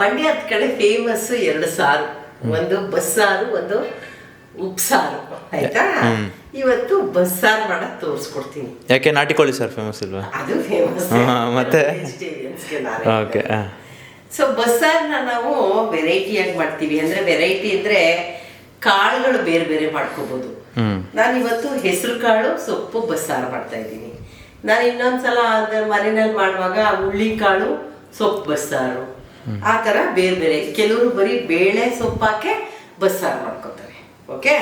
ಮಂಡ್ಯದ ಕಡೆ ಫೇಮಸ್ 2 ಸಾರು, ಒಂದು ಬಸ್ಸಾರು, ಒಂದು ಉಪ್ಸಾರು. ಆಯ್ತಾ? ಇವತ್ತು ಬಸ್ಸಾರು ಮಾಡಕ್ ತೋರಿಸ್ಕೊಡ್ತೀನಿ. ಯಾಕೆ ನಾಟಿ ಕೋಳಿ ಸಾರು ಫೇಮಸ್ ಇಲ್ವಾ? ಅದು ಫೇಮಸ್. ಮತ್ತೆ ಓಕೆ. ಸೊ ಬಸ್ಸಾರನ್ನ ನಾವು ವೆರೈಟಿಯಾಗಿ ಮಾಡ್ತೀವಿ. ಅಂದ್ರೆ ವೆರೈಟಿ ಅಂದ್ರೆ ಕಾಳುಗಳು ಬೇರೆ ಬೇರೆ ಮಾಡ್ಕೋಬಹುದು. ನಾನು ಇವತ್ತು ಹೆಸರು ಕಾಳು ಸೊಪ್ಪು ಬಸ್ಸಾರು ಮಾಡ್ತಾ ಇದ್ದೀನಿ. ನಾನು ಇನ್ನೊಂದ್ಸಲ ಮನೆಯಲ್ಲಿ ಮಾಡುವಾಗ ಹುಳ್ಳಿಕಾಳು ಸೊಪ್ಪು ಬಸ್ಸಾರು, ಆ ಥರ ಬೇರೆ ಬೇರೆ. ಕೆಲವರು ಬರೀ ಬೇಳೆ ಸೊಪ್ಪಾಕೆ ಬಸ್ಸಾರು ಮಾಡ್ಕೋತಾರೆ. ಓಕೆ,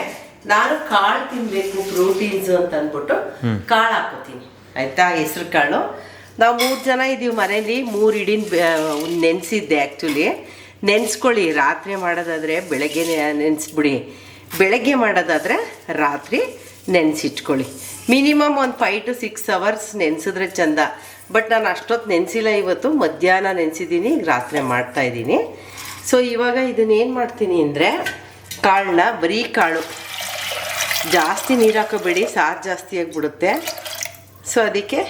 ನಾನು ಕಾಳು ತಿನ್ಬೇಕು ಪ್ರೋಟೀನ್ಸ್ ಅಂತ ಅಂದ್ಬಿಟ್ಟು ಕಾಳು ಹಾಕೋತೀನಿ. ಆಯ್ತಾ? ಹೆಸರು ಕಾಳು ನಾವು 3 ಜನ ಇದೀವಿ ಮನೇಲಿ. 3 ಇಡೀ ನೆನೆಸಿದ್ದೆ. ಆ್ಯಕ್ಚುಲಿ ನೆನೆಸ್ಕೊಳ್ಳಿ. ರಾತ್ರಿ ಮಾಡೋದಾದರೆ ಬೆಳಗ್ಗೆ ನೆನೆಸ್ಬಿಡಿ, ಬೆಳಗ್ಗೆ ಮಾಡೋದಾದರೆ ರಾತ್ರಿ ನೆನೆಸಿಟ್ಕೊಳ್ಳಿ. ಮಿನಿಮಮ್ ಒಂದು 5 to 6 hours ನೆನೆಸಿದ್ರೆ ಚಂದ. ಬಟ್ ನಾನು ಅಷ್ಟೊತ್ತು ನೆನೆಸಿಲ್ಲ. ಇವತ್ತು ಮಧ್ಯಾಹ್ನ ನೆನೆಸಿದ್ದೀನಿ, ರಾತ್ರಿ ಮಾಡ್ತಾಯಿದ್ದೀನಿ. ಸೊ ಇವಾಗ ಇದನ್ನೇನು ಮಾಡ್ತೀನಿ ಅಂದರೆ, ಕಾಳನ್ನ ಬರೀ ಕಾಳು, ಜಾಸ್ತಿ ನೀರು ಹಾಕೋಬೇಡಿ, ಸಾರು ಜಾಸ್ತಿ ಆಗಿಬಿಡುತ್ತೆ. ಸೊ ಅದಕ್ಕೆ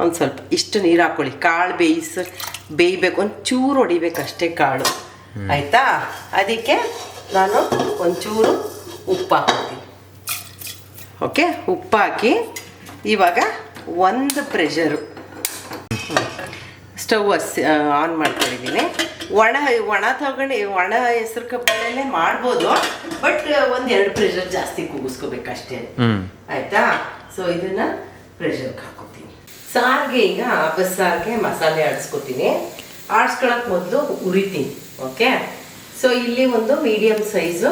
ಒಂದು ಸ್ವಲ್ಪ ಇಷ್ಟು ನೀರು ಹಾಕ್ಕೊಳ್ಳಿ. ಕಾಳು ಬೇಯಬೇಕು, ಒಂಚೂರು ಹೊಡಿಬೇಕು ಅಷ್ಟೇ ಕಾಳು. ಆಯಿತಾ? ಅದಕ್ಕೆ ನಾನು ಒಂಚೂರು ಉಪ್ಪು ಹಾಕ್ತೀನಿ. ಓಕೆ, ಉಪ್ಪು ಹಾಕಿ ಇವಾಗ ಒಂದು ಪ್ರೆಷರು ಸ್ಟವ್ ಆನ್ ಮಾಡ್ಕೊಂಡಿದ್ದೀನಿ. ಒಣ ಹೆಸರು ಕಬ್ಬಲ್ಲೇ ಮಾಡ್ಬೋದು, ಬಟ್ 1-2 ಪ್ರೆಷರ್ ಜಾಸ್ತಿ ಕೂಗಿಸ್ಕೋಬೇಕು ಅಷ್ಟೇ. ಆಯಿತಾ? ಸೊ ಇದನ್ನು ಪ್ರೆಷರ್ಗೆ ಹಾಕೋತೀನಿ. ಸಾರಿಗೆ ಈಗ ಬಸ್ಸಾರಿಗೆ ಮಸಾಲೆ ಆಡಿಸ್ಕೊತೀನಿ. ಆಡಿಸ್ಕೊಳಕ್ಕೆ ಮೊದಲು ಉರಿತೀನಿ. ಓಕೆ, ಸೊ ಇಲ್ಲಿ ಒಂದು ಮೀಡಿಯಮ್ ಸೈಜು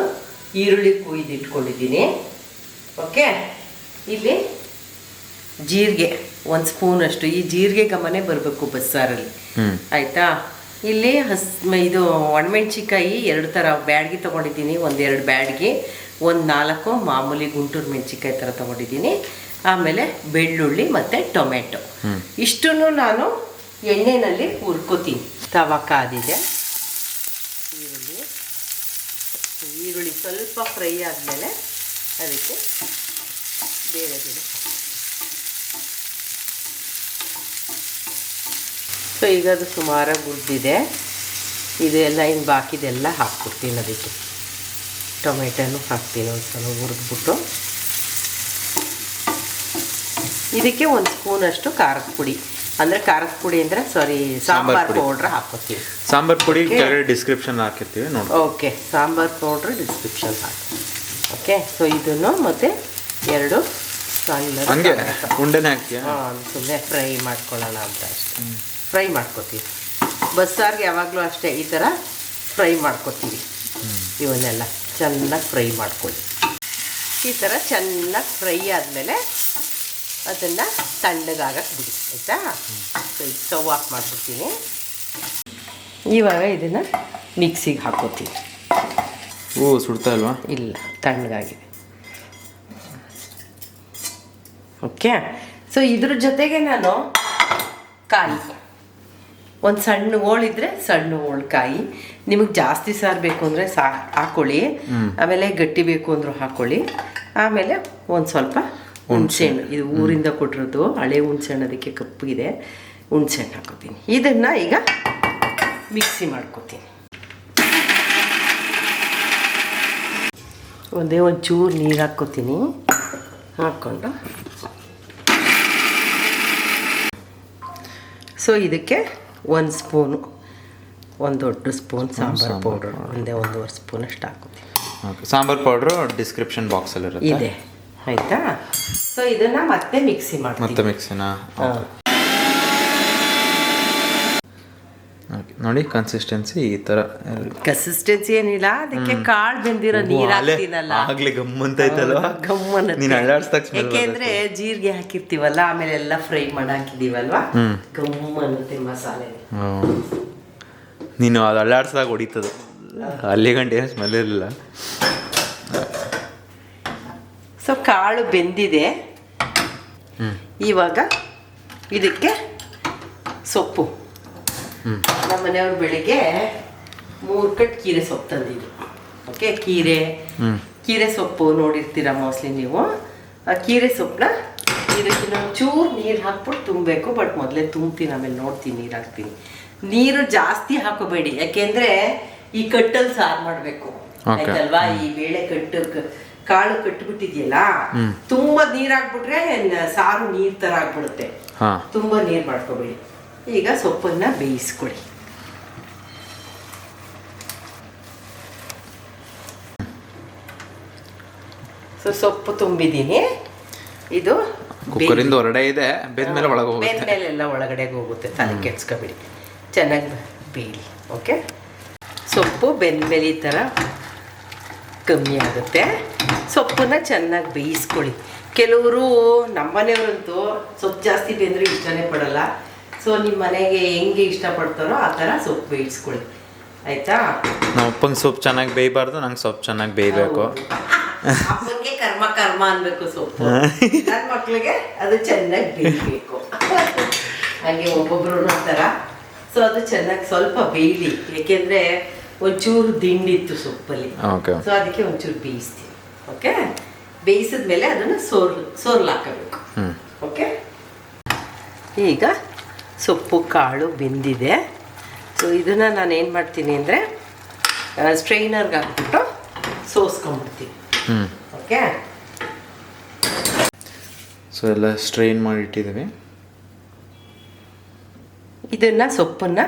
ಈರುಳ್ಳಿ ಕುಯ್ದಿಟ್ಕೊಂಡಿದ್ದೀನಿ. ಓಕೆ, ಇಲ್ಲಿ ಜೀರಿಗೆ 1 ಸ್ಪೂನಷ್ಟು. ಈ ಜೀರಿಗೆ ಗಮನೆ ಬರಬೇಕು ಬಸ್ಸಾರಲ್ಲಿ. ಆಯಿತಾ? ಇಲ್ಲಿ ಇದು ಒಣಮೆಣ್ಸಿಕಾಯಿ 2 ಥರ ಬ್ಯಾಡ್ಗೆ ತೊಗೊಂಡಿದ್ದೀನಿ. 1-2 ಬ್ಯಾಡ್ಗೆ, 1-4 ಮಾಮೂಲಿ ಗುಂಟೂರು ಮೆಣಸಿಕಾಯಿ ಥರ ತೊಗೊಂಡಿದ್ದೀನಿ. ಆಮೇಲೆ ಬೆಳ್ಳುಳ್ಳಿ ಮತ್ತು ಟೊಮೆಟೊ. ಇಷ್ಟನ್ನು ನಾನು ಎಣ್ಣೆಯಲ್ಲಿ ಹುರ್ಕೋತೀನಿ. ತವ ಕಾದಿದೆ. ಈರುಳ್ಳಿ ಸ್ವಲ್ಪ ಫ್ರೈ ಆದಮೇಲೆ ಅದಕ್ಕೆ ಬೇರೆ ಸೊ ಈಗ ಅದು ಸುಮಾರಾಗಿ ಹುರಿದಿದೆ. ಇದೆಲ್ಲ ಇನ್ನು ಬಾಕಿದೆಲ್ಲ ಹಾಕ್ಬಿಡ್ತೀನಿ. ಅದಕ್ಕೆ ಟೊಮೆಟೊನು ಹಾಕ್ತೀನಿ. ಒಂದು ಸಲ ಹುರಿದ್ಬಿಟ್ಟು ಇದಕ್ಕೆ 1 ಸ್ಪೂನಷ್ಟು ಖಾರದ ಪುಡಿ, ಅಂದರೆ ಖಾರದ ಪುಡಿ ಅಂದರೆ ಸಾಂಬಾರ್ ಪೌಡ್ರ್ ಹಾಕೋತೀವಿ. ಸಾಂಬಾರ್ ಪುಡಿ ಕೆಳಗಡೆ ಡಿಸ್ಕ್ರಿಪ್ಷನ್ ಹಾಕಿರ್ತೀವಿ ನೋಡಿ. ಓಕೆ, ಸಾಂಬಾರ್ ಪೌಡ್ರ್ ಡಿಸ್ಕ್ರಿಪ್ಷನ್ ಹಾಕಿ. ಓಕೆ, ಸೊ ಇದನ್ನು ಮತ್ತು 2 ಸಣ್ಣ ಉಂಡೆನೇ ಹಾಕ್ತೀಯ? ಸುಮ್ಮನೆ ಫ್ರೈ ಮಾಡ್ಕೊಳ್ಳೋಣ ಅಂತ ಅಷ್ಟೇ. ಫ್ರೈ ಮಾಡ್ಕೊತೀವಿ. ಬಸ್ಸಾರಿಗೆ ಯಾವಾಗಲೂ ಅಷ್ಟೇ ಈ ಥರ ಫ್ರೈ ಮಾಡ್ಕೊತೀವಿ. ಇವನ್ನೆಲ್ಲ ಚೆನ್ನಾಗಿ ಫ್ರೈ ಮಾಡ್ಕೊಳ್ಳಿ. ಈ ಥರ ಚೆನ್ನಾಗಿ ಫ್ರೈ ಆದಮೇಲೆ ಅದನ್ನು ತಣ್ಣಗಾಗಕ್ಕೆ ಬಿಡಿ. ಆಯಿತಾ? ಸೊ ಇದು ಸ್ಟವ್ ಆಫ್ ಮಾಡಿಬಿಡ್ತೀನಿ. ಇವಾಗ ಇದನ್ನು ಮಿಕ್ಸಿಗೆ ಹಾಕೋತೀವಿ. ಸುಡ್ತಾ ಇಲ್ವಾ? ಇಲ್ಲ, ತಣ್ಣಗಾಗಿದೆ. ಓಕೆ, ಸೊ ಇದ್ರ ಜೊತೆಗೆ ನಾನು ಕಾಯಿ, ಒಂದು ಸಣ್ಣ ಹೋಳಿದ್ರೆ ಸಣ್ಣ ಹೋಳ್ಕಾಯಿ. ನಿಮಗೆ ಜಾಸ್ತಿ ಸಾರು ಬೇಕು ಅಂದರೆ ಹಾಕ್ಕೊಳ್ಳಿ. ಆಮೇಲೆ ಗಟ್ಟಿ ಬೇಕು ಅಂದರೂ ಹಾಕ್ಕೊಳ್ಳಿ. ಆಮೇಲೆ ಒಂದು ಸ್ವಲ್ಪ ಹುಣಸೆಹಣ್ಣು, ಇದು ಊರಿಂದ ಕೊಟ್ಟಿರೋದು ಹಳೆ ಹುಣಸೆಹಣ್ಣು, ಅದಕ್ಕೆ ಕಪ್ಪಗಿದೆ. ಹುಣಸೆಹಣ್ಣು ಹಾಕೋತೀನಿ. ಇದನ್ನು ಈಗ ಮಿಕ್ಸಿ ಮಾಡ್ಕೋತೀನಿ. ಒಂಚೂರು ನೀರು ಹಾಕ್ಕೋತೀನಿ. ಹಾಕ್ಕೊಂಡು ಸೊ ಇದಕ್ಕೆ 1 ಸ್ಪೂನು, 1 ದೊಡ್ಡ ಸ್ಪೂನ್ ಸಾಂಬಾರು ಪೌಡ್ರ್, 1.5 ಸ್ಪೂನ್ ಅಷ್ಟು ಹಾಕೋತೀನಿ. ಸಾಂಬಾರು ಪೌಡ್ರು ಡಿಸ್ಕ್ರಿಪ್ಷನ್ ಬಾಕ್ಸಲ್ಲಿ ಇದೆ. ಆಯಿತಾ? ಸೊ ಇದನ್ನು ಮತ್ತೆ ಮಿಕ್ಸಿ ಮಾಡ್ತೀನಿ. ಮತ್ತೆ ಮಿಕ್ಸಿನಾ? ನೋಡಿ ಕನ್ಸಿಸ್ಟೆನ್ಸಿ ಈ ಥರ. ಕನ್ಸಿಸ್ಟೆನ್ಸಿ ಏನಿಲ್ಲ, ಅದಕ್ಕೆ ಕಾಳು ಬೆಂದಿರೋ ನೀರು ಹಾಕ್ತೀನಲ್ಲ, ಆಗಲೇ ಗಮ್ಮಂತೈತಲ್ವ? ಯಾಕೆಂದ್ರೆ ಜೀರಿಗೆ ಹಾಕಿರ್ತೀವಲ್ಲ, ಆಮೇಲೆ ಎಲ್ಲ ಫ್ರೈ ಮಾಡಿ ಹಾಕಿದೀವಲ್ವಾ, ಗಮ್ಮನ್ನುತ್ತೆ ಮಸಾಲೆ. ನೀನು ಅದು ಅಲ್ಲಾಡ್ಸ್ದಾಗ ಹೊಡಿತದ, ಅಲ್ಲಿ ಗಂಟೆ ಸ್ಮೆಲ್ ಇರಲಿಲ್ಲ. ಸೊ ಕಾಳು ಬೆಂದಿದೆ. ಇವಾಗ ಇದಕ್ಕೆ ಸೊಪ್ಪು. ನಮ್ಮ ಮನೆಯವ್ರು ಬೆಳಿಗ್ಗೆ 3 ಕಟ್ ಕೀರೆ ಸೊಪ್ಪು ತಂದಿದ್ರು. ಓಕೆ, ಕೀರೆ ಸೊಪ್ಪು ನೋಡಿರ್ತೀರ ಮೋಸ್ಟ್ಲಿ ನೀವು. ಆ ಕೀರೆ ಸೊಪ್ಪನ್ನ ಇದಕ್ಕೆ ಚೂರು ನೀರು ಹಾಕ್ಬಿಟ್ಟು ತುಂಬಬೇಕು. ಬಟ್ ಮೊದಲೇ ತುಂಬ್ತೀನಿ, ಆಮೇಲೆ ನೋಡ್ತೀನಿ ನೀರು ಹಾಕ್ತೀನಿ. ನೀರು ಜಾಸ್ತಿ ಹಾಕೋಬೇಡಿ, ಯಾಕೆಂದ್ರೆ ಈ ಕಟ್ಟಲ್ಲಿ ಸಾರು ಮಾಡ್ಬೇಕು ಆಯ್ತಲ್ವಾ. ಈ ಬೇಳೆ ಕಾಳು ಕಟ್ಬಿಟ್ಟಿದ್ಯಲ್ಲ, ತುಂಬಾ ನೀರ್ ಹಾಕ್ಬಿಟ್ರೆ ಸಾರು ನೀರ್ ತರ ಆಗ್ಬಿಡುತ್ತೆ. ತುಂಬಾ ನೀರ್ ಮಾಡ್ಕೋಬೇಡಿ. ಈಗ ಸೊಪ್ಪನ್ನ ಬೇಯಿಸ್ಕೊಳ್ಳಿ. ಸೊಪ್ಪು ತುಂಬಿದ್ದೀನಿ. ಇದು ಕುಕ್ಕರಿಂದ ಹೊರಗಡೆ ಇದೆ, ಬೆಂದ್ಮೇಲೆ ಒಳಗೆ ಹೋಗುತ್ತೆ. ಬೆಂದ್ಮೇಲೆಲ್ಲ ಒಳಗಡೆಗೆ ಹೋಗುತ್ತೆ, ತಲೆ ಕೆಡ್ಸ್ಕೊಬೇಡಿ. ಚೆನ್ನಾಗಿ ಬೇಯಲಿ. ಓಕೆ, ಸೊಪ್ಪು ಬೆಂದ್ಮೇಲೆ ಈ ಥರ ಕಮ್ಮಿ ಆಗುತ್ತೆ. ಸೊಪ್ಪನ್ನ ಚೆನ್ನಾಗಿ ಬೇಯಿಸ್ಕೊಳ್ಳಿ. ಕೆಲವರು ನಮ್ಮನೆಯವರಂತೂ ಸೊಪ್ಪು ಜಾಸ್ತಿ ಬೆಂದರೆ ಇಷ್ಟನೇ ಪಡಲ್ಲ. ಸೊ ನಿಮ್ಮ ಮನೆಗೆ ಹೆಂಗೆ ಇಷ್ಟಪಡ್ತಾರೋ ಆ ಥರ ಸೊಪ್ಪು ಬೇಯಿಸ್ಕೊಳ್ಳಿ, ಆಯಿತಾ. ನಮ್ಮ ಅಪ್ಪಂಗೆ ಸೊಪ್ಪು ಚೆನ್ನಾಗಿ ಬೇಯಬಾರ್ದು, ನಂಗೆ ಸೊಪ್ಪು ಚೆನ್ನಾಗಿ ಬೇಯಬೇಕು. ಅಪ್ಪನಿಗೆ ಕರ್ಮ ಅನ್ಬೇಕು ಸೊಪ್ಪು, ನನ್ನ ಮಕ್ಳಿಗೆ ಅದು ಚೆನ್ನಾಗಿ ಬೇಯಬೇಕು. ಹಾಗೆ ಒಬ್ಬೊಬ್ರು ಥರ. ಸೊ ಅದು ಚೆನ್ನಾಗಿ ಸ್ವಲ್ಪ ಬೇಯಲಿ, ಏಕೆಂದರೆ ಒಂಚೂರು ದಿಂಡಿತ್ತು ಸೊಪ್ಪಲ್ಲಿ. ಸೊ ಅದಕ್ಕೆ ಒಂಚೂರು ಬೇಯಿಸ್ತೀವಿ. ಓಕೆ, ಬೇಯಿಸಿದ್ಮೇಲೆ ಅದನ್ನು ಸೋರ್ಲು ಹಾಕಬೇಕು. ಓಕೆ, ಈಗ ಸೊಪ್ಪು ಕಾಳು ಬೆಂದಿದೆ. ಸೊ ಇದನ್ನು ನಾನು ಏನು ಮಾಡ್ತೀನಿ ಅಂದರೆ ಸ್ಟ್ರೈನರ್ಗೆ ಹಾಕ್ಬಿಟ್ಟು ಸೋಸ್ಕೊಂಡ್ಬಿಡ್ತೀನಿ. ಓಕೆ, ಸೊ ಎಲ್ಲ ಸ್ಟ್ರೈನ್ ಮಾಡಿ ಇಟ್ಟಿದ್ದೀವಿ. ಇದನ್ನು ಸೊಪ್ಪನ್ನು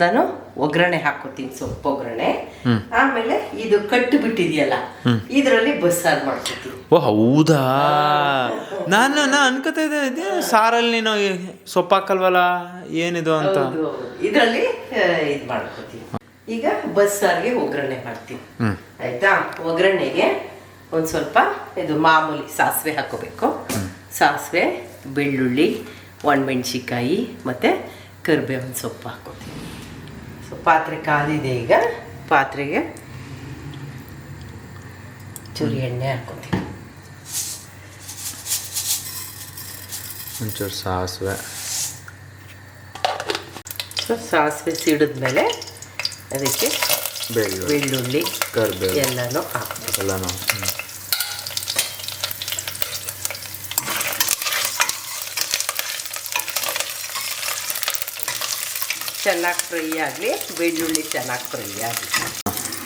ನಾನು ಒಗ್ಗರಣೆ ಹಾಕೋತೀನಿ, ಸೊಪ್ಪು ಒಗ್ಗರಣೆ. ಆಮೇಲೆ ಇದು ಕಟ್ಟು ಬಿಟ್ಟಿದೆಯಲ್ಲ, ಇದರಲ್ಲಿ ಬಸ್ಸಾರು ಮಾಡ್ಕೊತೀನಿ. ಓ ಹೌದಾ, ನಾನು ಅನ್ಕೋತಾ ಇದ್ದೆ ಸಾರಲ್ಲಿ ನೀನು ಸೊಪ್ಪು ಹಾಕಲ್ವಲ್ಲ ಏನಿದು ಅಂತ. ಇದರಲ್ಲಿ ಇದು ಮಾಡ್ಕೊತೀನಿ. ಈಗ ಬಸ್ಸಾರಿಗೆ ಒಗ್ಗರಣೆ ಮಾಡ್ತೀನಿ, ಆಯ್ತಾ. ಒಗ್ಗರಣೆಗೆ ಒಂದು ಸ್ವಲ್ಪ ಇದು ಮಾಮೂಲಿ ಸಾಸಿವೆ ಹಾಕೋಬೇಕು. ಸಾಸಿವೆ, ಬೆಳ್ಳುಳ್ಳಿ, ಒಣಮೆಣ್ಸಿಕಾಯಿ ಮತ್ತು ಕರಿಬೇವಿನ ಸೊಪ್ಪು ಹಾಕೋತೀನಿ. ಸೊ ಪಾತ್ರೆ ಕಾದಿದೆ. ಈಗ ಪಾತ್ರೆಗೆ ಚೂರು ಎಣ್ಣೆ ಹಾಕೋತೀನಿ. ಒಂಚೂರು ಸಾಸಿವೆ. ಸೊ ಸಾಸಿವೆ ಸಿಡಿದ್ಮೇಲೆ ಅದಕ್ಕೆ ಬೆಳ್ಳುಳ್ಳಿ ಕರಿಬೇವು ಎಲ್ಲನೂ ಹಾಕ್ಬೇಕು. ಚೆನ್ನಾಗಿ ಫ್ರೈ ಆಗಲಿ, ಬೆಳ್ಳುಳ್ಳಿ ಚೆನ್ನಾಗಿ ಫ್ರೈ ಆಗಲಿ.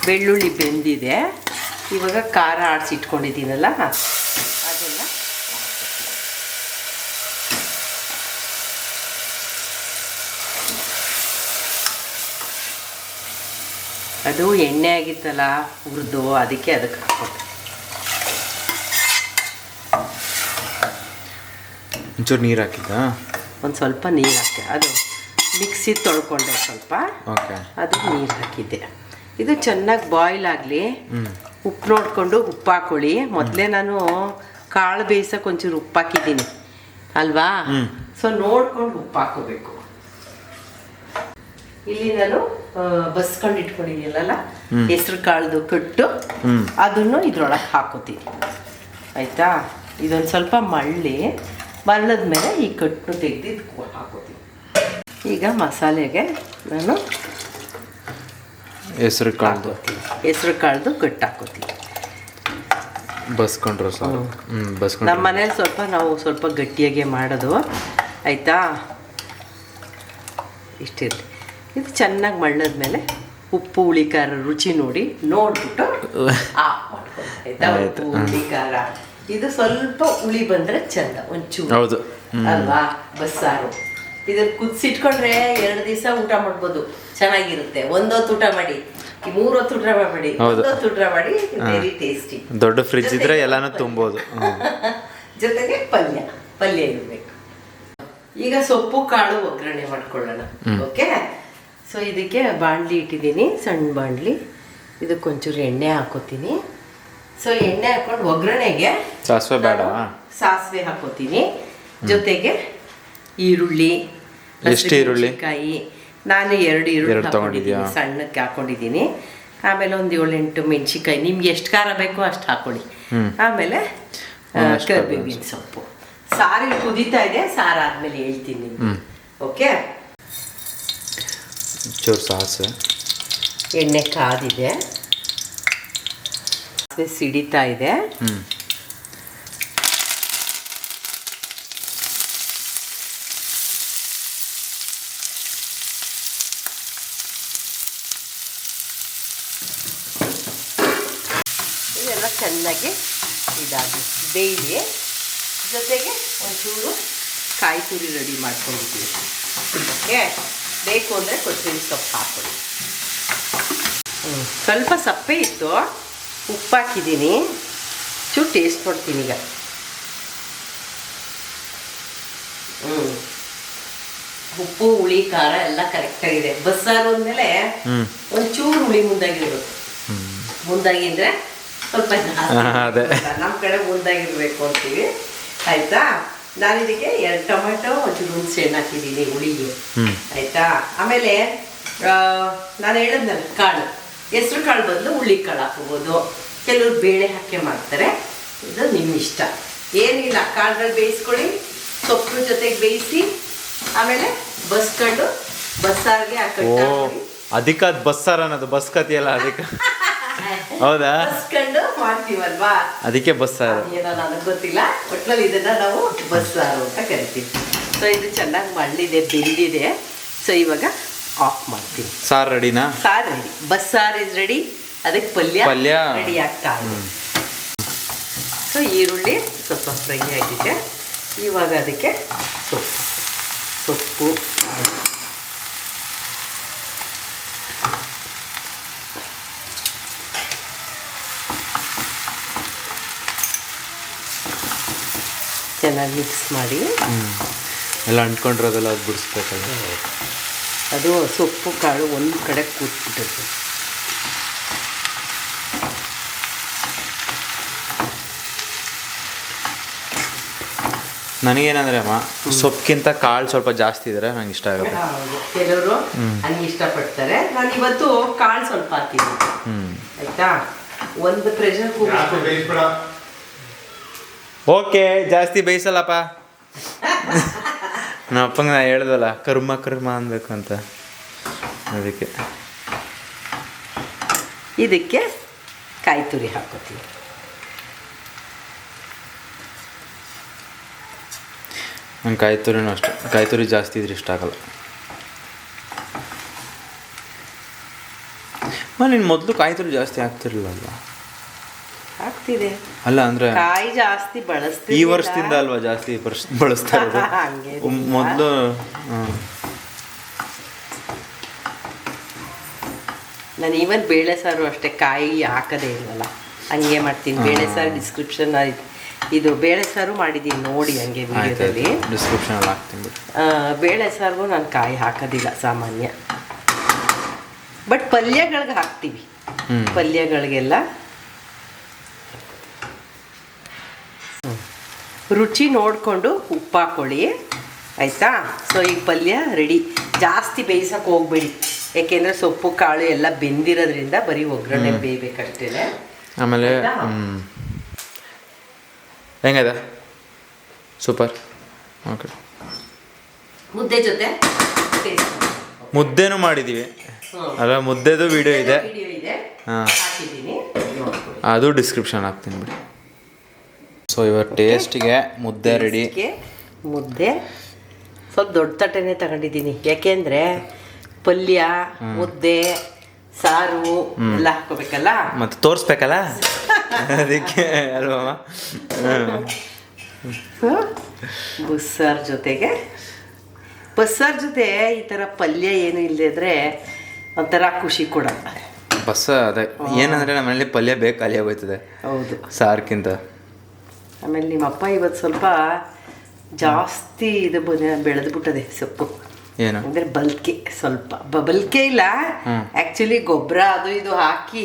ಬೆಳ್ಳುಳ್ಳಿ ಬೆಂದಿದೆ. ಇವಾಗ ಖಾರ ಆಡಿಸಿಟ್ಕೊಂಡಿದ್ದೀನಲ್ಲ ಅದನ್ನು ಅದು ಎಣ್ಣೆ ಆಗಿತ್ತಲ್ಲ ಹುರಿದು, ಅದಕ್ಕೆ ಅದಕ್ಕೆ ಹಾಕ್ಬೇಕು. ಒಂಚೂರು ನೀರು ಹಾಕಿದ್ದ, ಒಂದು ಸ್ವಲ್ಪ ನೀರು ಹಾಕಿ ಅದು ಮಿಕ್ಸಿ ತೊಳ್ಕೊಂಡೆ ಸ್ವಲ್ಪ, ಅದು ನೀರು ಹಾಕಿದ್ದೆ. ಇದು ಚೆನ್ನಾಗಿ ಬಾಯ್ಲ್ ಆಗಲಿ. ಉಪ್ಪು ನೋಡಿಕೊಂಡು ಉಪ್ಪು ಹಾಕೊಳ್ಳಿ. ಮೊದಲೇ ನಾನು ಕಾಳು ಬೇಯಿಸೋಕೆ ಒಂಚೂರು ಉಪ್ಪು ಹಾಕಿದ್ದೀನಿ ಅಲ್ವಾ. ಸೊ ನೋಡ್ಕೊಂಡು ಉಪ್ಪು ಹಾಕೋಬೇಕು. ಇಲ್ಲಿ ನಾನು ಬಸ್ಕೊಂಡು ಇಟ್ಕೊಂಡಿದ್ದೀನಲ್ಲ ಹೆಸರು ಕಾಳ್ದು ಕಟ್ಟು, ಅದನ್ನು ಇದ್ರೊಳಗೆ ಹಾಕೋತೀನಿ, ಆಯಿತಾ. ಇದೊಂದು ಸ್ವಲ್ಪ ಮರಳದ್ಮೇಲೆ ಈ ಕಟ್ಟು ತೆಗೆದು ಹಾಕೋತೀನಿ. ಈಗ ಮಸಾಲೆಗೆ ನಾನು ಹೆಸರು ಕಾಳ್ದು ಕಟ್ಟು ಹಾಕೋತೀನಿ. ಬಸ್ಕೊಂಡ್ರು ಸಾರು. ನಮ್ಮ ಮನೇಲಿ ನಾವು ಸ್ವಲ್ಪ ಗಟ್ಟಿಯಾಗೆ ಮಾಡೋದು, ಆಯಿತಾ. ಇಷ್ಟಿರಲಿ. ಇದು ಚೆನ್ನಾಗಿ ಮಳ್ಳದ್ಮೇಲೆ ಉಪ್ಪು ಹುಳಿ ಖಾರ ರುಚಿ ನೋಡ್ಬಿಟ್ಟು ಆಫ್ ಮಾಡ್ಕೊಂಡು, ಆಯಿತಾ. ಉಪ್ಪು ಹುಳಿ ಖಾರ ಇದು ಸ್ವಲ್ಪ ಹುಳಿ ಬಂದರೆ ಚೆಂದ ಒಂಚೂರು, ಹೌದು ಅಲ್ವಾ. ಬಸ್ಸಾರು ಇದನ್ನು ಕುದಿಸಿಟ್ಕೊಂಡ್ರೆ 2 ದಿವಸ ಊಟ ಮಾಡ್ಬೋದು, ಚೆನ್ನಾಗಿರುತ್ತೆ. 1 ಹೊತ್ತು ಊಟ ಮಾಡಿ, 3 ಹೊತ್ತು ಊಟ ಮಾಡಬೇಡಿ, 1 ಹೊತ್ತು ಊಟ ಮಾಡಿ, ವೆರಿ ಟೇಸ್ಟಿ. ದೊಡ್ಡ ಫ್ರಿಡ್ಜ್ ಇದ್ರೆ ಎಲ್ಲಾನು ತುಂಬೋದು. ಜೊತೆಗೆ ಪಲ್ಯ ಇರಬೇಕು. ಈಗ ಸೊಪ್ಪು ಕಾಳು ಒಗ್ಗರಣೆ ಮಾಡ್ಕೊಳ್ಳೋಣ. ಓಕೆ, ಸೊ ಇದಕ್ಕೆ ಬಾಣಲಿ ಇಟ್ಟಿದ್ದೀನಿ, ಸಣ್ಣ ಬಾಣಲಿ. ಇದಕ್ಕೊಂಚೂರು ಎಣ್ಣೆ ಹಾಕೋತೀನಿ. ಸೊ ಎಣ್ಣೆ ಹಾಕೊಂಡು ಒಗ್ಗರಣೆಗೆ ಸಾಸಿವೆ ಹಾಕೋತೀನಿ. ಜೊತೆಗೆ ಈರುಳ್ಳಿ, ಹಸಿಮೆಣಸಿನಕಾಯಿ. ನಾನು 2 ಈರುಳ್ಳಿ ಹಾಕೊಂಡಿದ್ದೀನಿ, ಸಣ್ಣಕ್ಕೆ ಹಾಕೊಂಡಿದ್ದೀನಿ. ಆಮೇಲೆ ಒಂದು 7-8 ಮೆಣಸಿನ್ಕಾಯಿ, ನಿಮ್ಗೆ ಎಷ್ಟು ಖಾರ ಬೇಕೋ ಅಷ್ಟು ಹಾಕೊಳ್ಳಿ. ಆಮೇಲೆ ಕರಿಬೇವಿನ ಸೊಪ್ಪು. ಸಾರಿಗೆ ಕುದೀತಾ ಇದೆ, ಸಾರು ಆದ್ಮೇಲೆ ಹೇಳ್ತೀನಿ ನಿಮ್ಗೆ. ಓಕೆ, ಸಾಸಿವೆ, ಎಣ್ಣೆ ಕಾದಿದೆ, ಸಿಡಿತಾ ಇದೆ. ಚೆನ್ನಾಗಿ ಇದಾಗಿ ಬೇಯಲಿ. ಜೊತೆಗೆ ಒಂಚೂರು ಕಾಯಿ ತುರಿ ರೆಡಿ ಮಾಡ್ಕೊಂಡಿದ್ದೀವಿ. ಓಕೆ, ಬೇಕು ಅಂದರೆ ಕೊತ್ತಂಬರಿ ಸೊಪ್ಪು ಹಾಕ್ಕೊಳ್ಳಿ. ಸ್ವಲ್ಪ ಸಪ್ಪೆ ಇತ್ತು, ಉಪ್ಪು ಹಾಕಿದ್ದೀನಿ. ಚೂರು ಟೇಸ್ಟ್ ನೋಡ್ತೀನಿ ಈಗ. ಉಪ್ಪು ಹುಳಿ ಖಾರ ಎಲ್ಲ ಕರೆಕ್ಟಾಗಿದೆ. ಬಸ್ಸಾರು ಅಂದಮೇಲೆ ಒಂಚೂರು ಹುಳಿ ಮುಂದಾಗಿರ್ಬೇಕು. ಮುಂದಾಗಿದ್ರೆ ಸ್ವಲ್ಪ ನಮ್ಮ ಕಡೆ ಮುಂದಾಗಿರ್ಬೇಕು ಅಂತೀವಿ. ಆಯ್ತಾ, ನಾನು ಇದಕ್ಕೆ 2 ಟೊಮೆಟೊ ಒಂಚೂರು ಹುಣಸೆ ಹಣ್ಣು ಹಾಕಿದ್ದೀನಿ ಹುಳಿಗೆ. ಆಯ್ತಾ, ಆಮೇಲೆ ನಾನು ಹೇಳಿದ್ನಲ್ಲ ಕಾಳು, ಹೆಸ್ರು ಕಾಳು ಬದಲು ಹುಳಿ ಕಾಳು ಹಾಕೋಬೋದು. ಕೆಲವರು ಬೇಳೆ ಹಾಕಿ ಮಾಡ್ತಾರೆ, ಇದು ನಿಮ್ಮ ಇಷ್ಟ. ಏನಿಲ್ಲ, ಕಾಳುಗಳು ಬೇಯಿಸ್ಕೊಳ್ಳಿ, ಸೊಪ್ಪು ಜೊತೆಗೆ ಬೇಯಿಸಿ, ಆಮೇಲೆ ಬಸ್ಕೊಂಡು ಬಸ್ಸಾರಿಗೆ ಹಾಕೊಂಡು ಅದಕ್ಕೆ ಅದು ಬಸ್ಸಾರು ಅನ್ನೋದು ಬಸ್ಕತಿಯಲ್ಲ ಅದಕ್ಕೆ. ಹೌದಾ, ಬಸ್ಕೊಂಡು ಮಾಡ್ತೀವಲ್ವಾ, ಅದಕ್ಕೆ ಬಸ್ಸಾರು. ಏನೋ ನನಗೆ ಗೊತ್ತಿಲ್ಲ, ಒಟ್ಟಿನಲ್ಲಿ ಇದನ್ನ ನಾವು ಬಸ್ಸಾರು ಅಂತ ಕರಿತೀವಿ. ಸೊ ಇದು ಚೆನ್ನಾಗಿ ಮಳ್ಳಿದೆ, ಬೆಂದಿದೆ. ಸೊ ಇವಾಗ ಆಫ್ ಮಾಡ್ತೀನಿ. ಸಾರು ರೆಡಿನಾ? ಸಾರು ರೆಡಿ, ಬಸ್ಸಾರು ಇಸ್ ರೆಡಿ. ಅದಕ್ಕೆ ಪಲ್ಯ ರೆಡಿ ಆಗ್ತಾ ಇದೆ. ಸೊ ಈರುಳ್ಳಿ ಸ್ವಲ್ಪ ಫ್ರೈ ಆಗಿದೆ. ಇವಾಗ ಅದಕ್ಕೆ ಸೊಪ್ಪು ಚೆನ್ನಾಗಿ ಮಿಕ್ಸ್ ಮಾಡಿ ಎಲ್ಲ ಅಂಟ್ಕೊಂಡಿರೋದೆಲ್ಲ ಅದು ಬಿಡಿಸ್ಬೇಕಲ್ಲ. ಅದು ಸೊಪ್ಪು ಕಾಳು ಒಂದು ಕಡೆ ಕೂತ್ಬಿಟ್ಟಿರುತ್ತೆ. ನನಗೇನಂದ್ರೆ ಅಮ್ಮ, ಸೊಪ್ಪಿಗಿಂತ ಕಾಳು ಸ್ವಲ್ಪ ಜಾಸ್ತಿ ಇದ್ರೆ ನಂಗೆ ಇಷ್ಟ ಆಗುತ್ತೆ. ಕೆಲವರು ಹಂಗೆ ಇಷ್ಟಪಡ್ತಾರೆ. ನಾನು ಇವತ್ತು ಕಾಳು ಸ್ವಲ್ಪ ಹಾಕಿದ್ದೀನಿ. ಆಯ್ತಾ, ಒಂದು ಪ್ರೆಷರ್ ಕುಕ್ಕರ್. ಓಕೆ, ಜಾಸ್ತಿ ಬೇಯಿಸಲ್ಲಪ್ಪ. ನಮ್ಮ ಅಪ್ಪಂಗೆ ನಾ ಹೇಳ್ದಲ್ಲ ಕರ್ಮ ಅನ್ಬೇಕು ಅಂತ, ಅದಕ್ಕೆ ಇದಕ್ಕೆ ಕಾಯಿ ತುರಿ ಹಾಕೋತೀವಿ. ನಂಗೆ ಕಾಯಿ ತುರಿನೂ ಅಷ್ಟೆ, ಕಾಯಿ ತುರಿ ಜಾಸ್ತಿ ಇದ್ರೆ ಇಷ್ಟ ಆಗಲ್ಲ. ನೀನು ಮೊದಲು ಕಾಯಿ ತುರಿ ಜಾಸ್ತಿ ಹಾಕ್ತಿರ್ಲಿಲ್ಲ? ಆಗ್ತಿದೆ ಅಲ್ಲ, ಅಂದ್ರೆ ಕಾಯಿ ಜಾಸ್ತಿ ಬಳಸ್ತೀವಿ ಈ ವರ್ಷದಿಂದ ಅಲ್ವಾ ಜಾಸ್ತಿ ಬಳಸ್ತಾ ಇರೋದು. ಮೊದಲು ನಾನು ಈವನ್ ಬೇಳೆ ಸಾರು ಅಷ್ಟೇ ಕಾಯಿ ಹಾಕದೇ ಇಲ್ವಲ್ಲ, ಹಂಗೆ ಮಾಡ್ತೀನಿ. ಬೇಳೆ ಸಾರು ಡಿಸ್ಕ್ರಿಪ್ಷನ್ ಇದು ಬೇಳೆ ಸಾರು ಮಾಡಿದ್ದೀನಿ ನೋಡಿ, ಹಂಗೆ ವಿಡಿಯೋದಲ್ಲಿ ಡಿಸ್ಕ್ರಿಪ್ಷನ್ ಹಾಕ್ತೀನಿ. ಬೇಳೆ ಸಾರಿಗೂ ನಾನು ಕಾಯಿ ಹಾಕೋದಿಲ್ಲ ಸಾಮಾನ್ಯ, ಬಟ್ ಪಲ್ಯಗಳಿಗೆ ಹಾಕ್ತೀವಿ. ಪಲ್ಯಗಳಿಗೆಲ್ಲ ರುಚಿ ನೋಡಿಕೊಂಡು ಉಪ್ಪು ಹಾಕ್ಕೊಳ್ಳಿ. ಆಯಿತಾ, ಸೊ ಈಗ ಪಲ್ಯ ರೆಡಿ. ಜಾಸ್ತಿ ಬೇಯಿಸೋಕೆ ಹೋಗ್ಬೇಡಿ, ಯಾಕೆಂದರೆ ಸೊಪ್ಪು ಕಾಳು ಎಲ್ಲ ಬೆಂದಿರೋದ್ರಿಂದ ಬರೀ ಒಗ್ಗರಣೆ ಬೇಯಬೇಕಷ್ಟೇ. ಆಮೇಲೆ ಹೆಂಗಿದೆ? ಸೂಪರ್. ಓಕೆ, ಮುದ್ದೆ ಜೊತೆ ಮುದ್ದೆನೂ ಮಾಡಿದ್ದೀವಿ ಅಲ್ಲ, ಮುದ್ದೆದು ವಿಡಿಯೋ ಇದೆ. ಹಾಂ, ಅದು ಡಿಸ್ಕ್ರಿಪ್ಷನ್ ಹಾಕ್ತೀನಿ ಬಿಡಿ. ಸೊ ಇವಾಗ ಟೇಸ್ಟಿಗೆ ಮುದ್ದೆ ರೆಡಿ. ಮುದ್ದೆ ಸ್ವಲ್ಪ ದೊಡ್ಡ ತಟ್ಟೆನೇ ತಗೊಂಡಿದ್ದೀನಿ, ಯಾಕೆಂದರೆ ಪಲ್ಯ ಮುದ್ದೆ ಸಾರು ಎಲ್ಲ ಹಾಕೋಬೇಕಲ್ಲ, ಮತ್ತು ತೋರಿಸ್ಬೇಕಲ್ಲ, ಅದಕ್ಕೆ ಅಲ್ವಾ. ಬಸ್ಸಾರು ಜೊತೆ ಈ ಥರ ಪಲ್ಯ ಏನು ಇಲ್ಲದಿದ್ರೆ ಒಂಥರ ಖುಷಿ ಕೊಡಲ್ಲ. ಅದೇ ಏನಂದರೆ ನಮ್ಮ ಮನೇಲಿ ಪಲ್ಯ ಬೇಕು, ಖಾಲಿ ಆಗೋಯ್ತದೆ. ಹೌದು, ಸಾರ್ಕಿಂತ. ಆಮೇಲೆ ನಿಮ್ಮಪ್ಪ ಇವತ್ತು ಸ್ವಲ್ಪ ಜಾಸ್ತಿ ಇದು ಬೆಳೆದ್ಬಿಟ್ಟದೆ ಸೊಪ್ಪು. ಏನು ಅಂದರೆ ಬಲ್ಕೆ, ಸ್ವಲ್ಪ ಬಲ್ಕೆ ಇಲ್ಲ ಆ್ಯಕ್ಚುಲಿ, ಗೊಬ್ಬರ ಅದು ಇದು ಹಾಕಿ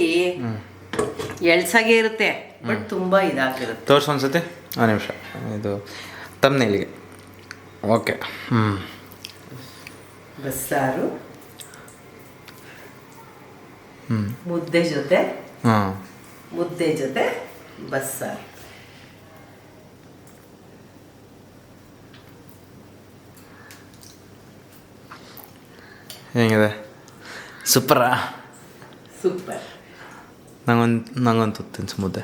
ಎಳ್ಸಾಗೆ ಇರುತ್ತೆ, ಬಟ್ ತುಂಬ ಇದಾಗಿರುತ್ತೆ. ತೋರಿಸು ಅನ್ಸುತ್ತೆ. ಒಂದು ನಿಮಿಷ, ಇದು ತಮ್ಮನೇಲಿಗೆ. ಓಕೆ, ಬಸ್ಸಾರು ಮುದ್ದೆ ಜೊತೆ ಬಸ್ಸಾರು. ಹೆಂಗಿದೆ? ಸೂಪರಾ? ಸೂಪರ್. ನಂಗೊಂದು ತುತ್ತು ಮುದ್ದೆ.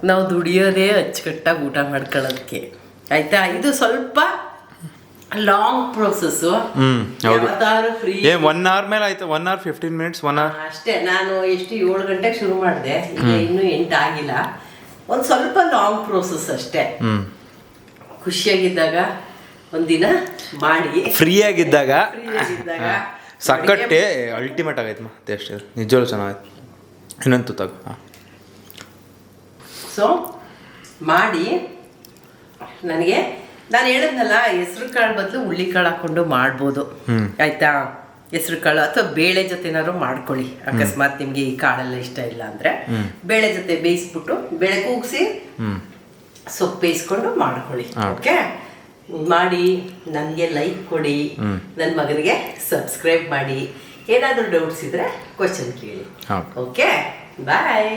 ನಾವು ದುಡಿಯೋದೇ ಅಚ್ಚುಕಟ್ಟಾಗಿ ಊಟ ಮಾಡ್ಕೊಳ್ಳೋದಕ್ಕೆ, ಆಯಿತಾ. ಇದು ಸ್ವಲ್ಪ ಲಾಂಗ್ ಪ್ರೋಸೆಸ್. ಹೌದು. ಯಾವತ್ತಾರು ಫ್ರೀ 1 hour ಮೇಲೆ ಆಯ್ತು, 1 hour 15 minutes 1 hour. ಅಷ್ಟೇ. ನಾನು ಎಷ್ಟು 7 ಗಂಟೆಗೆ ಶುರು ಮಾಡಿದೆ, ಈಗ ಇನ್ನೂ 8 ಆಗಿಲ್ಲ. ಒಂದು ಸ್ವಲ್ಪ ಲಾಂಗ್ ಪ್ರೋಸೆಸ್ ಅಷ್ಟೇ. ಖುಷಿಯಾಗಿದ್ದಾಗ ಒಂದಿನ ಮಾಡಿ, ಫ್ರೀ ಆಗಿದ್ದಾಗ ಫ್ರೀಯಾಗಿದ್ದಾಗ ಸಕ್ಕಟ್ಟೆ ಅಲ್ಟಿಮೇಟ್ ಆಗೈತೆ ಟೇಸ್ಟ್ ಇದು ನಿಜವಾಗ್ಲೂ ಚೆನ್ನಾಗೈತೆ. ಇನ್ನೊಂದು ತಗೋ. ಸೊ ಮಾಡಿ. ನನಗೆ ನಾನು ಹೇಳಿದ್ನಲ್ಲ, ಹೆಸ್ರು ಕಾಳು ಬದಲು ಹುಳ್ಳಿಕಾಳು ಹಾಕೊಂಡು ಮಾಡ್ಬೋದು, ಆಯ್ತಾ? ಹೆಸ್ರು ಕಾಳು ಅಥವಾ ಬೇಳೆ ಜೊತೆನಾದ್ರು ಮಾಡ್ಕೊಳ್ಳಿ. ಅಕಸ್ಮಾತ್ ನಿಮಗೆ ಈ ಕಾಳೆಲ್ಲ ಇಷ್ಟ ಇಲ್ಲ ಅಂದರೆ ಬೇಳೆ ಜೊತೆ ಬೇಯಿಸ್ಬಿಟ್ಟು ಬೇಳೆ ಕೂಗಿಸಿ ಸೊಪ್ಪು ಬೇಯಿಸ್ಕೊಂಡು ಮಾಡ್ಕೊಳ್ಳಿ. ಓಕೆ, ಮಾಡಿ. ನನಗೆ ಲೈಕ್ ಕೊಡಿ, ನನ್ನ ಮಗನಿಗೆ ಸಬ್ಸ್ಕ್ರೈಬ್ ಮಾಡಿ. ಏನಾದರೂ ಡೌಟ್ಸ್ ಇದ್ದರೆ ಕ್ವಶನ್ ಕೇಳಿ. ಓಕೆ, ಬಾಯ್.